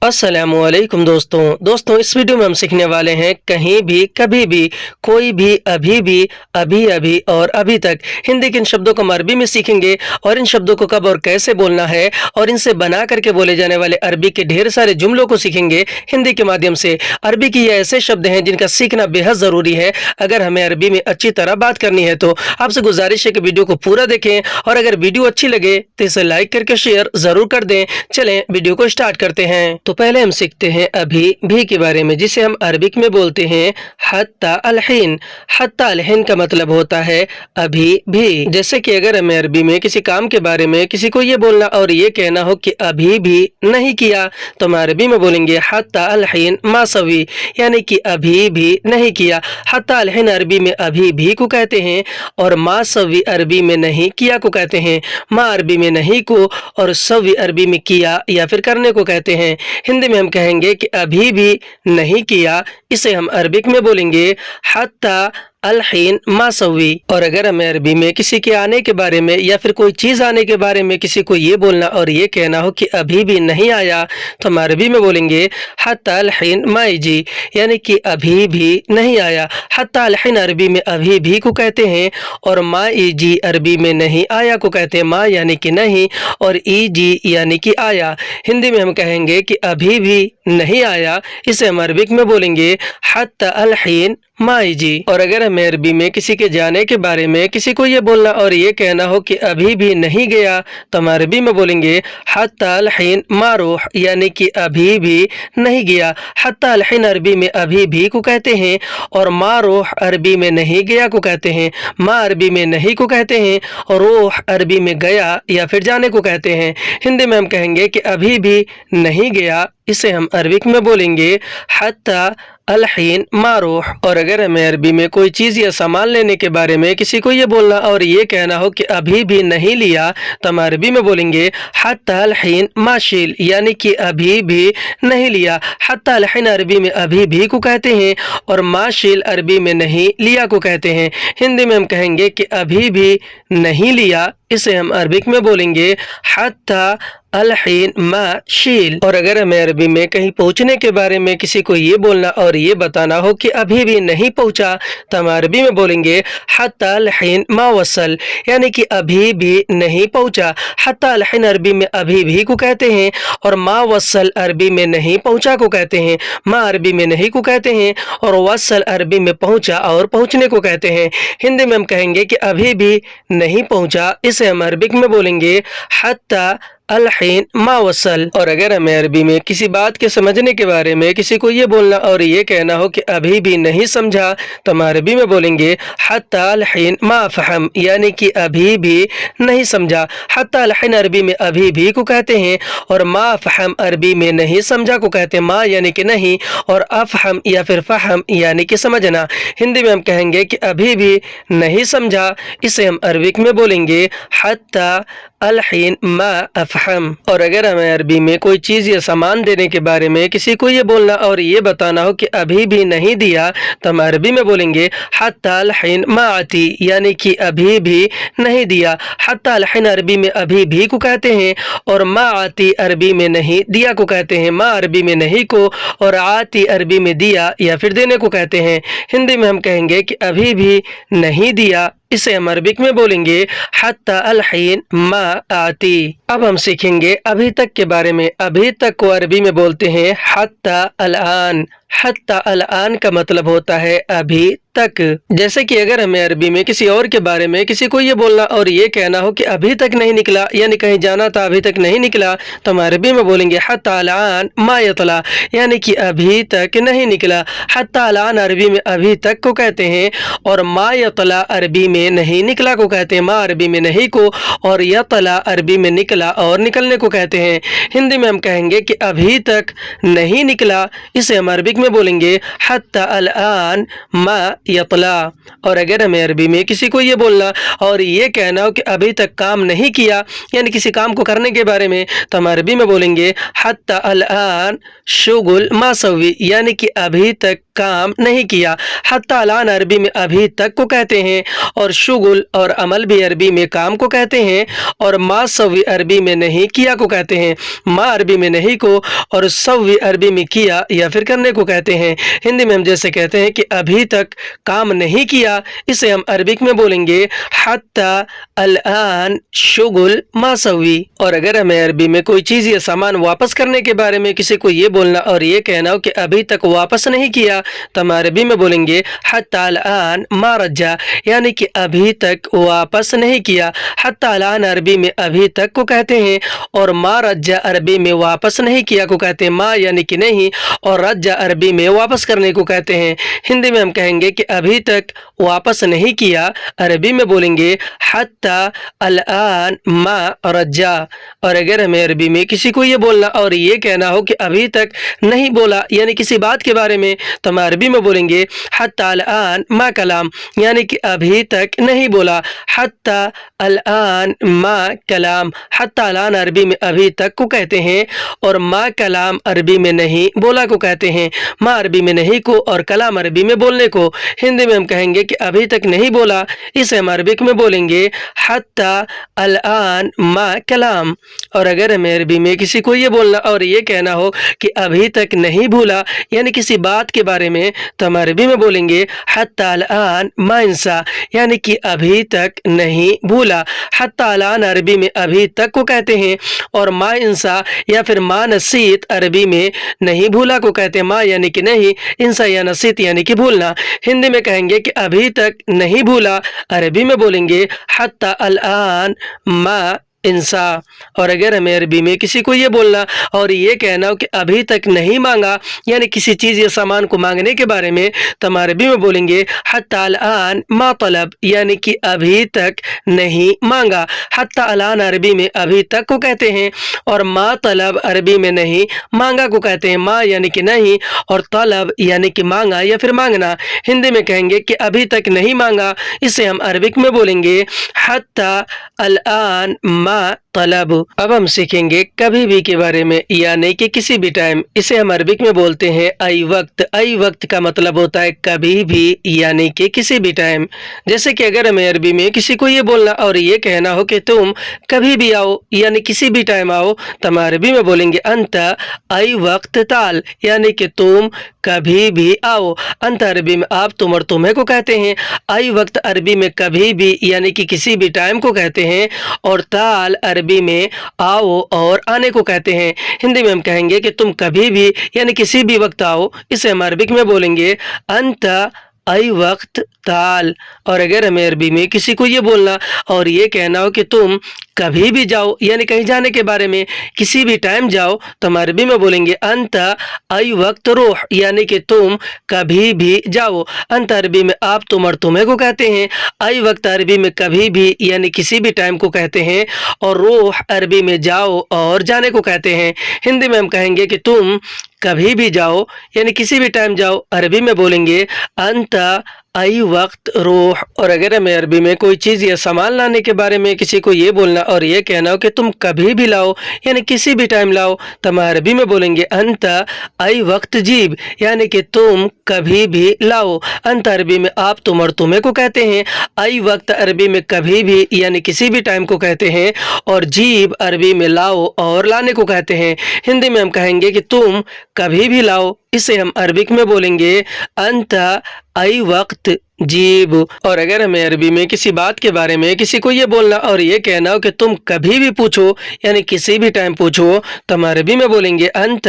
अस्सलामुअलैकुम दोस्तों इस वीडियो में हम सीखने वाले हैं कहीं भी कभी भी कोई भी अभी अभी अभी और अभी तक हिंदी के इन शब्दों को हम अरबी में सीखेंगे और इन शब्दों को कब और कैसे बोलना है और इनसे बना करके बोले जाने वाले अरबी के ढेर सारे जुमलों को सीखेंगे हिंदी के माध्यम से। अरबी की ये ऐसे शब्द हैं जिनका सीखना बेहद ज़रूरी है अगर हमें अरबी में अच्छी तरह बात करनी है। तो आपसे गुजारिश है कि वीडियो को पूरा देखें और अगर वीडियो अच्छी लगे तो इसे लाइक करके शेयर ज़रूर कर दें। चलें वीडियो को स्टार्ट करते हैं। तो पहले हम सीखते हैं अभी भी के बारे में, जिसे हम अरबिक में बोलते हैं हत्ता अलहीन। हत्ता अलहीन का मतलब होता है अभी भी। जैसे कि अगर हमें अरबी में किसी काम के बारे में किसी को ये बोलना और ये कहना हो कि अभी भी नहीं किया, तो हम अरबी में बोलेंगे हत्ता अलहीन मा सवी, यानी कि अभी भी नहीं किया। हत्ता अलहीन अरबी में अभी भी को कहते हैं और मा सवी अरबी में नहीं किया को कहते हैं। मा अरबी में नहीं को और सवी अरबी में किया या फिर करने को कहते हैं। हिंदी में हम कहेंगे कि अभी भी नहीं किया, इसे हम अरबिक में बोलेंगे हत्ता अलहीन मा सवी। और अगर हमें अरबी में किसी के आने के बारे में या फिर कोई चीज़ आने के बारे में किसी को ये बोलना और ये कहना हो कि अभी भी नहीं आया, तो हम अरबी में बोलेंगे हत्ता अलहीन मा यजी, यानी कि अभी भी नहीं आया। हत्ता अलहीन अरबी में अभी भी को कहते हैं और मा यजी अरबी में नहीं आया को कहते हैं। मा यानी कि नहीं और यजी यानी कि आया। हिंदी में हम कहेंगे कि अभी भी नहीं आया, इसे हम अरबिक में बोलेंगे हत्ता अलहीन मा यजी। और अगर हमें अरबी में किसी के जाने के बारे में किसी को ये बोलना और ये कहना हो कि अभी भी नहीं गया, तो हम अरबी में बोलेंगे हत्ता अलहीन मा रूह, यानी कि अभी भी नहीं गया। हत्ता अलहीन अरबी में अभी भी को कहते हैं और मा रूह अरबी में नहीं गया को कहते हैं। मा अरबी में नहीं को कहते हैं और रूह अरबी में गया या फिर जाने को कहते हैं। हिंदी में हम कहेंगे कि अभी भी नहीं गया, इसे हम अरबिक में बोलेंगे हत्ता अलहीन मा रूह। और अगर हमें अरबी में कोई चीज़ या सामान लेने के बारे में किसी को ये बोलना और ये कहना हो कि अभी भी नहीं लिया, तो हम अरबी में बोलेंगे हत्ता अलहीन मा शील, यानी कि अभी भी नहीं लिया। हत्ता अलहीन अरबी में अभी भी को कहते हैं और मा शील अरबी में नहीं लिया को कहते हैं। हिंदी में हम कहेंगे कि अभी भी नहीं लिया, इसे हम अरबिक में बोलेंगे हत्ता अलहीन मा शील। और अगर हमें अरबी में कहीं पहुंचने के बारे में किसी को ये बोलना और ये बताना हो कि अभी भी नहीं पहुंचा, तो हम अरबी में बोलेंगे हत्ता अलहीन मा वसल, यानी कि अभी भी नहीं पहुंचा। हत्ता अलहीन अरबी में अभी भी को कहते हैं और मा वसल अरबी में नहीं पहुंचा को कहते हैं। मा अरबी में नहीं को कहते हैं और वसल अरबी में पहुंचा और पहुंचने को कहते हैं। हिंदी में हम कहेंगे कि अभी भी नहीं पहुंचा, इसे हम अरबिक में बोलेंगे हत्ता अलहीन मा वसल। और अगर हमें अरबी में किसी बात के समझने के बारे में किसी को ये बोलना और ये कहना हो कि अभी भी नहीं समझा, तो हम अरबी में बोलेंगे हत्ता अलहीन मा फहम, यानी कि अभी भी नहीं समझा। हत्ता अलहीन अरबी में अभी भी को कहते हैं और मा फहम अरबी में नहीं समझा को कहते हैं। मा यानी कि नहीं और अफहम या फिर फहम यानी कि समझना। हिंदी में हम कहेंगे कि अभी भी नहीं समझा, इसे हम अरबिक में बोलेंगे हत्ता अलहीन मा अफहम। और अगर हमें अरबी में कोई चीज़ या सामान देने के बारे में किसी को ये बोलना और ये बताना हो कि अभी भी नहीं दिया, तो हम अरबी में बोलेंगे हत्ता अलहीन मा आती, यानी कि अभी भी नहीं दिया। हत्ता अलहीन अरबी में अभी भी को कहते हैं और मा आती अरबी में नहीं दिया को कहते हैं। मा अरबी में नहीं को और आती अरबी में दिया या फिर देने को कहते हैं। हिंदी में हम कहेंगे कि अभी भी नहीं दिया, इसे हम अरबिक में बोलेंगे हत्ता अलहीन मा आती। अब हम सीखेंगे अभी तक के बारे में। अभी तक को अरबी में बोलते हैं हत्ता अलआन। हत्ता अलआन का मतलब होता है अभी तक। जैसे कि अगर हमें अरबी में किसी और के बारे में किसी को ये बोलना और ये कहना हो कि अभी तक नहीं निकला, यानी कहीं जाना था अभी तक नहीं निकला, तो हम अरबी में बोलेंगे हत्ता अलआन मा यतला, यानी कि अभी तक नहीं निकला। हत्ता अलआन अरबी में अभी तक को कहते हैं और मा यतला अरबी में नहीं निकला को कहते हैं। मा अरबी में नहीं को और यतला अरबी में निकला और निकलने को कहते हैं। हिंदी में हम कहेंगे कि अभी तक नहीं निकला, इसे हम अरबिक عربک میں بولیں گے حتی الان ما یطلع۔ اور اگر ہمیں عربی میں کسی کو یہ بولنا اور یہ کہنا ہو کہ ابھی تک کام نہیں کیا، یعنی کسی کام کو کرنے کے بارے میں، تو ہم عربی میں بولیں گے حتی الان شغل ما سوی، یعنی کہ ابھی تک کام نہیں کیا۔ حتی الان عربی میں ابھی تک کو کہتے ہیں، اور شغل اور عمل بھی عربی میں کام کو کہتے ہیں، اور ما سوی عربی میں نہیں کیا کو کہتے ہیں۔ ما عربی میں نہیں کو اور سوی عربی میں کیا یا پھر کرنے کو کہتے ہیں۔ ہندی میں ہم جیسے کہتے ہیں کہ ابھی تک کام نہیں کیا، اسے ہم عربک میں بولیں گے حتی الان شغل ما سوی۔ اور اگر ہمیں عربی میں کوئی چیز یا سامان واپس کرنے کے بارے میں کسی کو یہ بولنا اور یہ کہنا ہو کہ ابھی تک واپس نہیں کیا، تو ہم عربی میں بولیں گے حتی الان ما رجع، یعنی کہ ابھی تک واپس نہیں کیا۔ حتی الان عربی میں ابھی تک کو کہتے ہیں، اور ما رجع عربی میں واپس نہیں کیا کو کہتے ہیں، ما یعنی کہ نہیں، اور رجع عربی میں واپس کرنے کو کہتے ہیں۔ ہندی میں ہم کہیں گے کہ ابھی تک واپس نہیں کیا، عربی میں بولیں گے حتی الان ما رجع۔ اور اگر ہمیں عربی میں کسی کو یہ بولنا اور یہ کہنا ہو کہ ابھی تک نہیں بولا، یعنی کسی بات کے بارے میں، تو ہم عربی میں بولیں گے حتی الان ما کلام، یعنی کہ ابھی تک نہیں بولا۔ حتی الان ما کلام، حتی الان عربی میں ابھی تک کو کہتے ہیں، اور ما کلام عربی میں نہیں بولا کو کہتے ہیں۔ ما عربی میں نہیں کو اور کلام عربی میں بولنے کو۔ ہندی میں ہم کہیں گے کہ ابھی تک نہیں بولا، اسے ہم عربک میں بولیں گے حتی الان ما کلام۔ اور اگر ہمیں عربی میں کسی کو یہ بولنا اور یہ کہنا ہو کہ ابھی تک نہیں بھولا، یعنی کسی بات کے بارے میں، تو ہم عربی میں بولیں گے حتی الان ما انسا، یعنی کہ ابھی تک نہیں بھولا۔ حتی الان عربی میں ابھی تک کو کہتے ہیں، اور ما انسا یا پھر ما نسیت عربی میں نہیں بھولا کو کہتے ہیں۔ ما یعنی کہ نہیں، انسا یا نسیت یعنی کہ بھولنا۔ ہندی میں کہیں گے کہ ابھی تک نہیں بھولا، عربی میں بولیں گے حتی الان ما انسا۔ اور اگر ہمیں عربی میں کسی کو یہ بولنا اور یہ کہنا ہو کہ ابھی تک نہیں مانگا، یعنی کسی چیز یا سامان کو مانگنے کے بارے میں، تو ہم عربی میں بولیں گے حتی الان ما طلب، یعنی کہ ابھی تک نہیں مانگا۔ حتی الان عربی میں ابھی تک کو کہتے ہیں، اور ما طلب عربی میں نہیں مانگا کو کہتے ہیں۔ ما یعنی کہ نہیں، اور طلب یعنی کہ مانگا یا پھر مانگنا۔ ہندی میں کہیں گے کہ ابھی تک نہیں مانگا، اسے ہم عربک میں بولیں گے حتی الان ما طلب۔ اب ہم سیکھیں گے کبھی بھی کے بارے میں، یعنی کہ کسی بھی ٹائم، اسے ہم عربک میں بولتے ہیں ای وقت۔ ای وقت کا مطلب ہوتا ہے کبھی بھی، یعنی کہ کسی بھی ٹائم۔ جیسے کہ اگر ہمیں عربی میں کسی کو یہ بولنا اور یہ کہنا ہو کہ تم کبھی بھی آؤ، یعنی کسی بھی ٹائم آؤ، تو ہم عربی میں بولیں گے انت ای وقت تعال، یعنی کہ تم کبھی بھی آؤ۔ انت عربی میں آپ، تم اور تمہیں کو کہتے ہیں۔ ای وقت عربی میں کبھی بھی یعنی کہ کسی بھی ٹائم کو کہتے ہیں، اور تعال عربی میں آؤ اور آنے کو کہتے ہیں۔ ہندی میں ہم کہیں گے کہ تم کبھی بھی یعنی کسی بھی وقت آؤ، اسے ہم عربک میں بولیں گے انت ای وقت تعال۔ اور اگر ہمیں عربی میں کسی کو یہ بولنا اور یہ کہنا ہو کہ تم کبھی بھی جاؤ، یعنی کہیں جانے کے بارے میں، کسی بھی ٹائم جاؤ، تو ہم عربی میں بولیں گے انت ای وقت روح، یعنی کہ تم کبھی بھی جاؤ۔ انت عربی میں آپ، تم اور تمہیں کو کہتے ہیں۔ ای وقت عربی میں کبھی بھی یعنی کسی بھی ٹائم کو کہتے ہیں، اور روح عربی میں جاؤ اور جانے کو کہتے ہیں۔ ہندی میں ہم کہیں گے کہ تم کبھی بھی جاؤ، یعنی کسی بھی ٹائم جاؤ، عربی میں بولیں گے انت ای وقت روح۔ اور اگر ہمیں عربی میں کوئی چیز یا سامان لانے کے بارے میں کسی کو یہ بولنا اور یہ کہنا ہو کہ تم کبھی بھی لاؤ، یعنی کسی بھی ٹائم لاؤ، تو ہم عربی میں بولیں گے انت ای وقت جیب، یعنی کہ تم کبھی بھی لاؤ۔ انت عربی میں آپ، تم اور تمہیں کو کہتے ہیں۔ ای وقت عربی میں کبھی بھی یعنی کسی بھی ٹائم کو کہتے ہیں، اور جیب عربی میں لاؤ اور لانے کو کہتے ہیں۔ ہندی میں ہم کہیں گے کہ تم کبھی بھی لاؤ، اسے ہم عربک میں بولیں گے انت ای وقت جیب۔ اور اگر ہمیں عربی میں کسی بات کے بارے میں کسی کو یہ بولنا اور یہ کہنا ہو کہ تم کبھی بھی پوچھو، یعنی کسی بھی ٹائم پوچھو، تو ہم عربی میں بولیں گے انت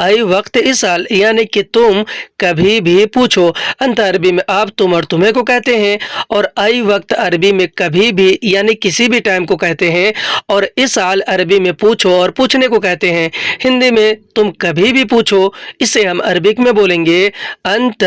ای وقت اسال، یعنی کہ تم کبھی بھی پوچھو۔ انت عربی میں آپ، تم اور تمہیں کو کہتے ہیں، اور ای وقت عربی میں کبھی بھی یعنی کسی بھی ٹائم کو کہتے ہیں، اور اسال عربی میں پوچھو اور پوچھنے کو کہتے ہیں۔ ہندی میں تم کبھی بھی پوچھو، اسے ہم عربک میں بولیں گے انت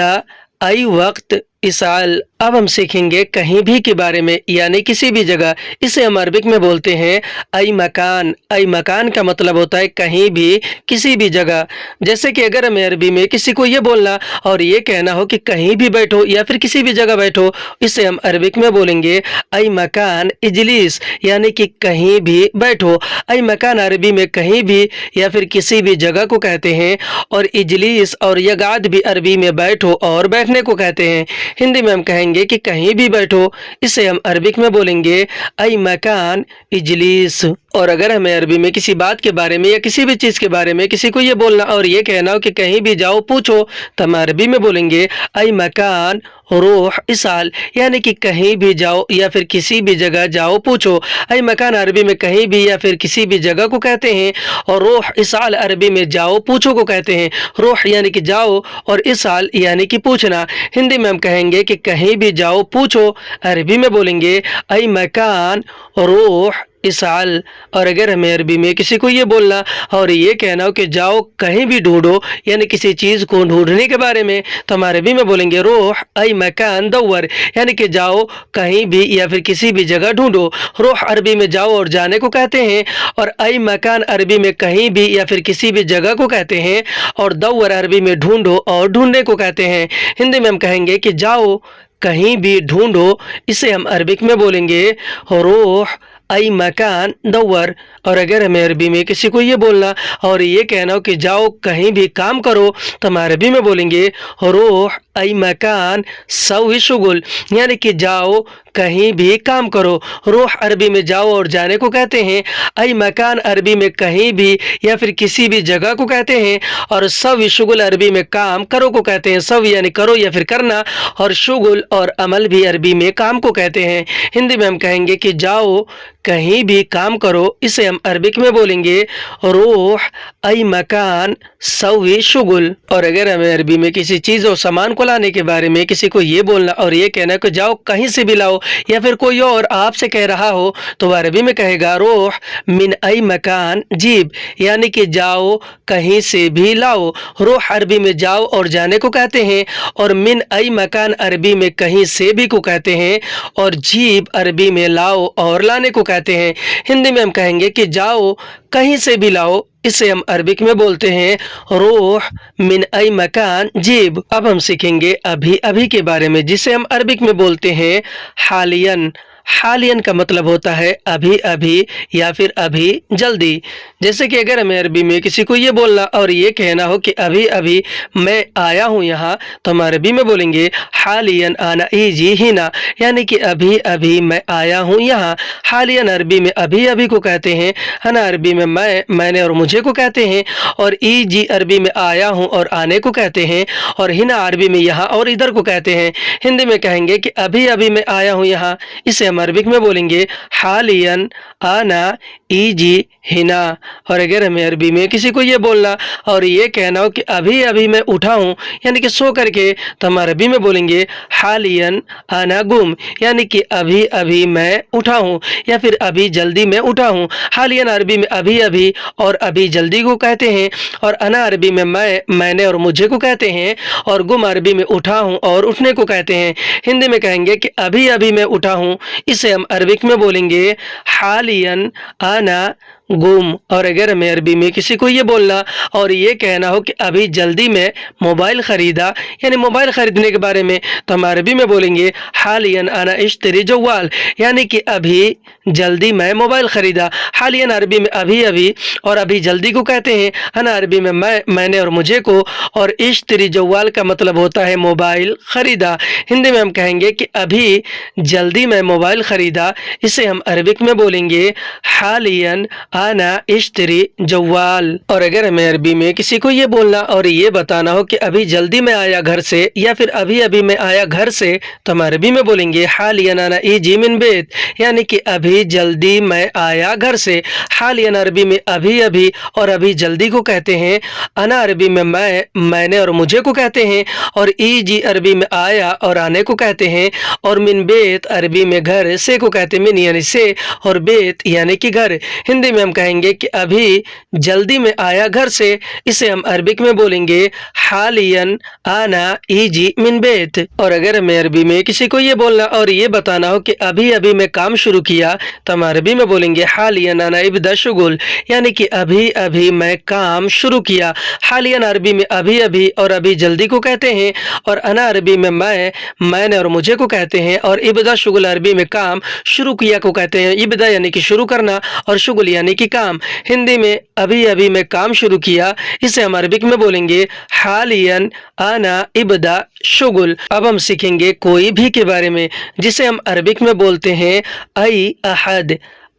ای وقت इसाल। अब हम सीखेंगे कहीं भी के बारे में, यानी किसी भी जगह। इसे हम अरबिक में बोलते हैं आई मकान। आई मकान का मतलब होता है कहीं भी, किसी भी जगह। जैसे कि अगर हमें अरबी में किसी को ये बोलना और ये कहना हो कि कहीं भी बैठो या फिर किसी भी जगह बैठो, इसे हम अरबिक में बोलेंगे आई मकान इजलिस, यानी कि कहीं भी बैठो। आई मकान अरबी में कहीं भी या फिर किसी भी जगह को कहते हैं, और इजलिस और यगाद भी अरबी में बैठो और बैठने को कहते हैं। हिंदी में हम कहेंगे कि कहीं भी बैठो, इसे हम अरबिक में बोलेंगे आई मकान इजलिस। और अगर हमें अरबी में किसी बात के बारे में या किसी भी चीज़ के बारे में किसी को ये बोलना और ये कहना हो कि कहीं भी जाओ पूछो, तो हम अरबी में बोलेंगे आई मकान रूह इसाल, यानी कि कहीं भी जाओ या फिर किसी भी जगह जाओ पूछो। आई मकान अरबी में कहीं भी या फिर किसी भी जगह को कहते हैं, और रूह इसाल अरबी में जाओ पूछो को कहते हैं। रूह यानी कि जाओ और इसाल यानी कि पूछना। हिंदी में हम कहेंगे कि कहीं भी जाओ पूछो, अरबी में बोलेंगे आई मकान रूह इसाल। और अगर हमें अरबी में किसी को ये बोलना और ये कहना हो कि जाओ कहीं भी ढूंढो, यानी किसी चीज़ को ढूंढने के बारे में, तो हम अरबी में बोलेंगे रूह आई मकान दौर, यानी कि जाओ कहीं भी या फिर किसी भी जगह ढूंढो। रूह अरबी में जाओ और जाने को कहते हैं, और आई मकान अरबी में कहीं भी या फिर किसी भी जगह को कहते हैं, और दौर अरबी में ढूंढो और ढूंढने को कहते हैं। हिंदी में हम कहेंगे कि जाओ कहीं भी ढूंढो, इसे हम अरबिक में बोलेंगे रूह आई मकान दौर। और अगर हमें अरबी में किसी को ये बोलना और ये कहना हो कि जाओ कहीं भी काम करो, तो हम अरबी में बोलेंगे रूह आई मकान सवी शुगुल, यानी कि जाओ कहीं भी काम करो। रूह अरबी में जाओ और जाने को कहते हैं, आई मकान अरबी में कहीं भी या फिर किसी भी जगह को कहते हैं, और सवी शुगुल अरबी में काम करो को कहते हैं। सव यानी करो या फिर करना, और शुगुल और अमल भी अरबी में काम को कहते हैं। हिंदी में हम कहेंगे कि जाओ कहीं भी काम करो, इसे हम अरबिक में बोलेंगे रूह आई मकान सवी शुगुल। और अगर हमें अरबी में किसी चीज़ और सामान को लाने के बारे में किसी को ये बोलना और ये कहना कि जाओ कहीं से भी लाओ, या फिर कोई और आपसे कह रहा हो, तो वह अरबी में कहेगा रूह मिन आई मकान जीब, यानी कि जाओ कहीं से भी लाओ। रूह अरबी में जाओ और जाने को कहते हैं, और मिन आई मकान अरबी में कहीं से भी को कहते हैं, और जीब अरबी में लाओ और लाने को कहते हैं। हिंदी में हम कहेंगे कि जाओ कहीं से भी लाओ, इसे हम अरबिक में बोलते हैं रूह मिन आई मकान जीब। अब हम सीखेंगे अभी अभी के बारे में, जिसे हम अरबिक में बोलते हैं हालियन। हालियन का मतलब होता है अभी अभी या फिर अभी जल्दी। जैसे कि अगर हमें अरबी में किसी को ये बोलना और ये कहना हो कि अभी अभी मैं आया हूँ यहाँ, तो हम अरबी में बोलेंगे हालियन आना ईजी हिना, यानी कि अभी अभी मैं आया हूँ यहाँ। हालियन अरबी में अभी अभी को कहते हैं, हना अरबी में मैं, मैंने और मुझे को कहते हैं, और ईजी अरबी में आया हूँ और आने को कहते हैं, और हिना अरबी में यहाँ और इधर को कहते हैं। हिंदी में कहेंगे कि अभी अभी मैं आया हूँ यहाँ, इसे अरबिक में बोलेंगे हालियन आना ईजी हिना। और अगर हमें अरबी में किसी को ये बोलना और ये कहना हो कि अभी अभी मैं उठा हूँ, यानी कि सो करके, तो हम अरबी में बोलेंगे हालियन आना गुम, यानी कि अभी अभी मैं उठा हूँ या फिर अभी जल्दी मैं उठा हूँ। हालियन अरबी में अभी अभी और अभी जल्दी को कहते हैं, और अना अरबी में मैं, मैंने और मुझे को कहते हैं, और गुम अरबी में उठा हूँ और उठने को कहते हैं। हिंदी में कहेंगे कि अभी अभी मैं उठा हूँ, इसे हम अरबिक में बोलेंगे हालियन आना गुम। और अगर हमें अरबी में किसी को ये बोलना और ये कहना हो कि अभी जल्दी में मोबाइल ख़रीदा, यानी मोबाइल ख़रीदने के बारे में, तो हम अरबी में बोलेंगे हालियन आना इश्तरी जवाल, यानी कि अभी जल्दी मैं मोबाइल ख़रीदा। हालियन अरबी में अभी अभी और अभी जल्दी को कहते हैं, हना अरबी में मैं, मैंने और मुझे को, और इश्तरी जवाल का मतलब होता है मोबाइल ख़रीदा। हिंदी में हम कहेंगे कि अभी जल्दी मैं मोबाइल ख़रीदा, इसे हम अरबिक में बोलेंगे हालियन आना इश्तरी जवाल। और अगर हमें अरबी में किसी को ये बोलना और ये बताना हो कि अभी जल्दी मैं आया घर से या फिर अभी अभी मैं आया घर से, तो हम अरबी में बोलेंगे हालियन आना इजी मिन बेत, यानी कि अभी जल्दी मैं आया घर से। हालियन अरबी में अभी अभी और अभी जल्दी को कहते हैं, अना अरबी में मैं, मैंने और मुझे को कहते हैं, और ईजी अरबी में आया और आने को कहते हैं, और मिन बेत अरबी में घर से को कहते हैं, मिन यानी से और बेत यानी कि घर। हिंदी में ہم کہیں گے کہ ابھی جلدی میں آیا گھر سے، اسے ہم عربک میں بولیں گے حالین آنا ایجی من بیت۔ اور اگر ہمیں عربی میں کسی کو یہ بولنا اور یہ بتانا ہو کہ ابھی ابھی میں کام شروع کیا، تو ہم عربی میں بولیں گے حالین انا ابدا شغل، یعنی کہ ابھی ابھی میں کام شروع کیا۔ حالین عربی میں ابھی ابھی اور ابھی جلدی کو کہتے ہیں، اور انا عربی میں میں نے اور مجھے کو کہتے ہیں، اور ابدا شغل عربی میں کام شروع کیا کو کہتے ہیں۔ ابدا یعنی کہ شروع کرنا اور شغل یعنی کہ کام۔ ہندی میں ابھی ابھی میں کام شروع کیا، اسے ہم عربک میں بولیں گے حالین انا ابدا شغل۔ اب ہم سیکھیں گے کوئی بھی کے بارے میں، جسے ہم عربک میں بولتے ہیں ای احد۔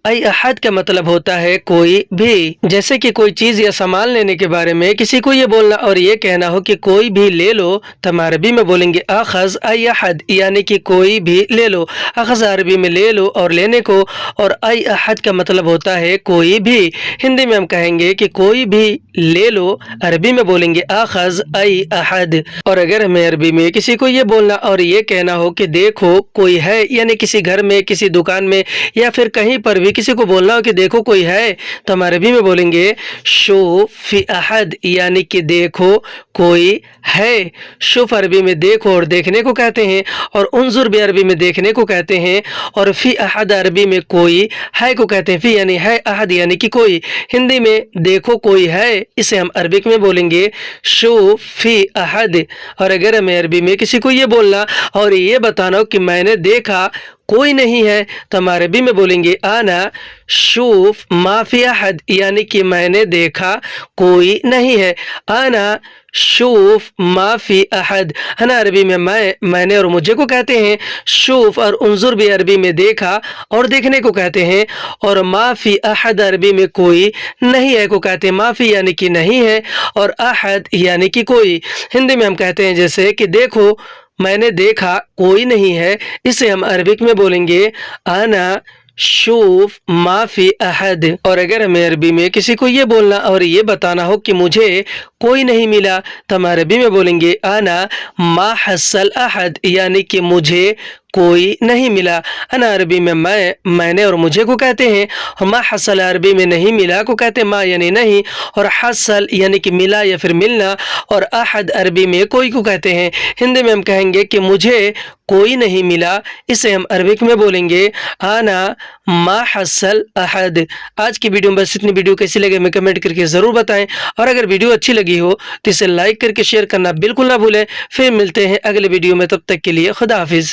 ای احد کا مطلب ہوتا ہے کوئی بھی۔ جیسے کہ کوئی چیز یا سامان لینے کے بارے میں کسی کو یہ بولنا اور یہ کہنا ہو کہ کوئی بھی لے لو، تو ہم عربی میں بولیں گے اخذ ای احد، یعنی کہ کوئی بھی لے لو۔ اخذ عربی میں لے لو اور لینے کو، اور ای احد کا مطلب ہوتا ہے کوئی بھی۔ ہندی میں ہم کہیں گے کہ کوئی بھی لے لو، عربی میں بولیں گے اخذ ای احد۔ اور اگر ہمیں عربی میں کسی کو یہ بولنا اور یہ کہنا ہو کہ دیکھو کوئی ہے، یعنی کسی گھر میں، کسی دکان میں، یا پھر کہیں پر بھی کسی کو بولنا ہو کہ دیکھو کوئی ہے، تو ہم عربی میں بولیں گے شوف فی احد، یعنی کہ دیکھو کوئی ہے۔ شوف عربی میں دیکھو اور دیکھنے کو کہتے ہیں، اور انظر بھی عربی میں دیکھنے کو کہتے ہیں، اور فی احد عربی میں کوئی ہے کو کہتے ہیں۔ فی یعنی ہے، احد یعنی کہ کوئی۔ ہندی میں دیکھو کوئی ہے، اسے ہم عربک میں بولیں گے شوف فی احد۔ اور اگر ہمیں عربی میں کسی کو یہ بولنا اور یہ بتانا ہو کہ میں نے دیکھا کوئی نہیں ہے، تو ہم عربی میں بولیں گے انا شوف ما فی احد، یعنی کہ میں نے دیکھا کوئی نہیں ہے۔ انا شوف ما فی احد۔ انا عربی میں میں نے اور مجھے کو کہتے ہیں، شوف اور انظر بھی عربی میں دیکھا اور دیکھنے کو کہتے ہیں، اور ما فی احد عربی میں کوئی نہیں ہے کو کہتے ہیں۔ ما فی یعنی کہ نہیں ہے، اور احد یعنی کہ کوئی۔ ہندی میں ہم کہتے ہیں جیسے کہ دیکھو میں نے دیکھا کوئی نہیں ہے، اسے ہم عربک میں بولیں گے انا شوف ما فی احد۔ اور اگر ہمیں عربی میں کسی کو یہ بولنا اور یہ بتانا ہو کہ مجھے کوئی نہیں ملا، تو ہم عربی میں بولیں گے انا ما حصل احد، یعنی کہ مجھے کوئی نہیں ملا۔ انا عربی میں میں نے اور مجھے کو کہتے ہیں، اور ما حصل عربی میں نہیں ملا کو کہتے ہیں، ما یعنی نہیں، اور حصل یعنی کہ ملا یا پھر ملنا، اور احد عربی میں کوئی کو کہتے ہیں۔ ہندی میں ہم کہیں گے کہ مجھے کوئی نہیں ملا، اسے ہم عربک میں بولیں گے انا ما حصل احد۔ آج کی ویڈیو میں بس اتنی۔ ویڈیو کیسی لگے ہمیں کمنٹ کر کے ضرور بتائیں، اور اگر ویڈیو اچھی لگی ہو تو اسے لائک کر کے شیئر کرنا بالکل نہ بھولیں۔ پھر ملتے ہیں اگلے ویڈیو میں، تب تک کے لیے خدا حافظ۔